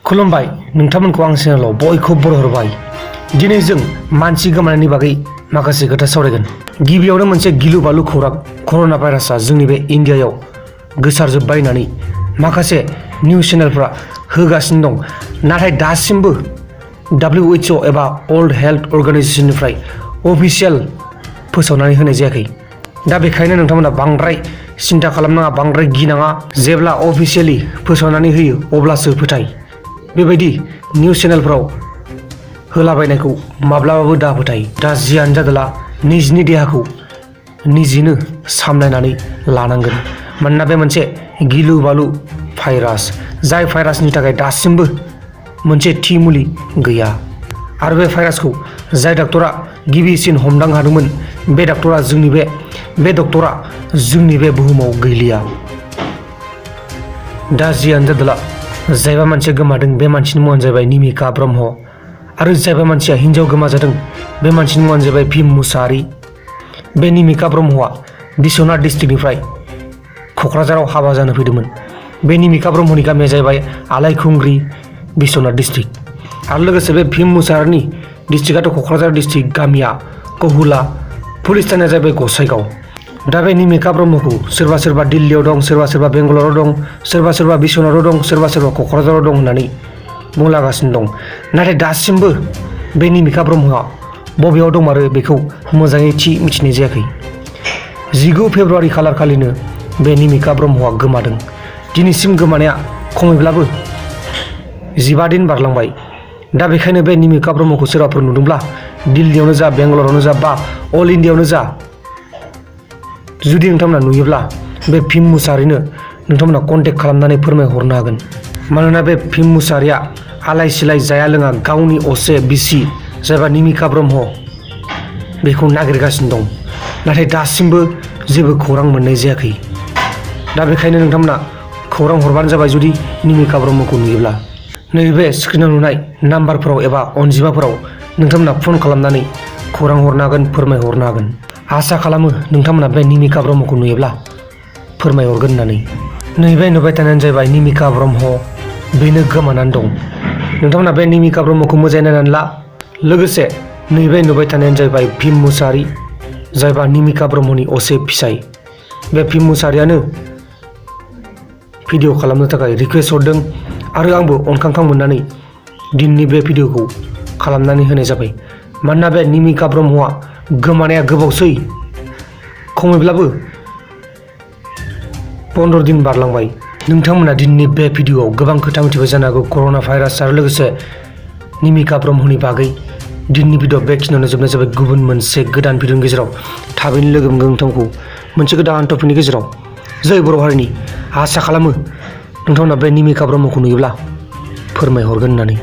खुलुमबाय नोंथांमोनखौ आं चेनेलाव बयखौबो बरायहरबाय। दिनै जों मानसि गोमानायनि बागै माखासे खोथा सावरायगोन। गिबियावनो मोनसे गिलु बालु खौरां, कर'ना भाइरासआ जोंनि बे इन्डियायाव गोसारजोब्बाय होननानै माखासे निउस चेनेलफ्रा होगासिनो दं। नाथाय दासिमबो WHO एबा वर्ल्ड हेल्थ अर्गानाइजेशननिफ्राय अफिसियेल फोसावनानै होनाय जायाखै। दा बेखायनो नोंथांमोना बांद्राय सिन्था खालामनाङा, बांद्राय गिनाङा। जेब्ला अफिसियेलि फोसावनानै होयो अब्लासो फोथाय। बेबायदि निउस चेनेलफ्राव होलाबायनायखौ माब्लाबाबो दा फोथाय। दा जियानो जादोला निजिनि देहाखौ निजिनो सामलायनानै लानांगोन। मानोना बे मोनसे गिलु बालु भाइरास, जाय भाइरासनि थाखाय दासिमबो मोनसे थि मुलि गैया। आरो बे भाइरासखौ जाय डक्टरा गिबिसिन हमदां हादोंमोन, बे डक्टरा जोंनि बे बुहुमाव गैलिया। दा जियानो जादोला जायबा मानसिया गोमादों बे मानसिनि मुङानो जाबाय निमिका ब्रह्म। आरो जायबा मानसिया हिन्जाव गोमाजादों बे मानसिनि मुङानो जाबाय भीम मुसाहारि। बे निमिका ब्रह्मआ बिश्वनाथ डिस्ट्रिक्टनिफ्राय क'क्राझाराव हाबा जानो फैदोंमोन। बे निमिका ब्रह्मनि गामिया जाहैबाय आलायखुंग्रि, बिश्वनाथ डिस्ट्रिक्ट। आरो लोगोसे बे भीम मुसाहारिनि डिस्ट्रिक्टआथ' क'क्राझार डिस्ट्रिक्ट, गामिया कहुला, पुलिस थानाया जाहैबाय गसाइगाव। दा बे निमिका ब्रह्मखौ सोरबा सोरबा दिल्लीयाव दं, सोरबा सोरबा बेंगालराव दं, सोरबा सोरबा बिश्वनाथाव दं, सोरबा सोरबा क'क्राझाराव दं होननानै बुंलागासिनो दं। नाथाय दासिमबो बे निमिका ब्रह्मआ बबेयाव दंमारो बेखौ मोजाङै थि मिथिनाय जायाखै। 19 फेब्रुवारि खालार खालिनो बे निमिका ब्रह्मआ गोमादों। दिनैसिम गोमानाया खमैब्लाबो 15 दिन बारलांबाय। दा बेखायनो बे निमिका ब्रह्मखौ सोरबाफोर नुदोंब्ला दिल्लीयावनो जा, बेंगालरावनो जा, बा अल इन्डियायावनो जा, जुदि नोंथांमोना नुयोब्ला बे भीम मुसाहारिनो नोंथांमोना कन्टेक्ट खालामनानै फोरमायहरनो हागोन। मानोना बे भीम मुसाहारिया आलाय सिलाय जाया लोङा गावनि असे बिसि जायबा निमिका ब्रह्म बेखौ नागिरगासिनो दं। नाथाय दासिमबो जेबो खौरां मोननाय जायाखै। दा बेखायनो नोंथांमोना खौरां हरबानो जाबाय जुदि निमिका ब्रह्मखौ नुयोब्ला। नैबे स्क्रिनाव नुनाय नाम्बारफोराव एबा अनजिमाफोराव नोंथांमोना फन खालामनानै खौरां हरनो हागोन, फोरमायहरनो हागोन। आसा खालामो नोंथांमोना बे निमिका ब्रह्मखौ नुयोब्ला फोरमायहरगोन होननानै। नैबे नुबाय थानायानो जाहैबाय निमिका ब्रह्म, बेनो गोमानानै दं। नोंथांमोना बे निमिका ब्रह्मखौ मोजाङै नायनानै ला। लोगोसे नैबे नुबाय थानायानो जाहैबाय भीम मुसाहारि, जायबा निमिका ब्रह्मनि असे फिसाय। बे भीम मुसाहारियानो भिडिअ खालामनो थाखाय रिकुवेस्ट हरदों आरो आंबो अनखांखां मोननानै दिननि बे भिडिअखौ खालामनानै होनाय जाबाय। मानोना बे निमिका ब्रह्मआ गोमानाया गोबावसै, खमैब्लाबो 15 दिन बारलांबाय। नोंथांमोना दिननि बे भिडिअआव गोबां खोथा मिथिबाय जानो हागौ कर'ना भाइरास आरो लोगोसे निमिका ब्रह्मनि बागै। दिननि भिडिअ बेखिनियावनो जोबनाय जाबाय। गुबुन मोनसे गोदान भिडिअनि गेजेराव थाबैनो लोगो मोनगोन नोंथांखौ मोनसे गोदान टपिकनि गेजेराव। जै बर' हारिनि। आसा खालामो नोंथांमोना बे निमिका ब्रह्मखौ नुयोब्ला फोरमायहरगोन होननानै।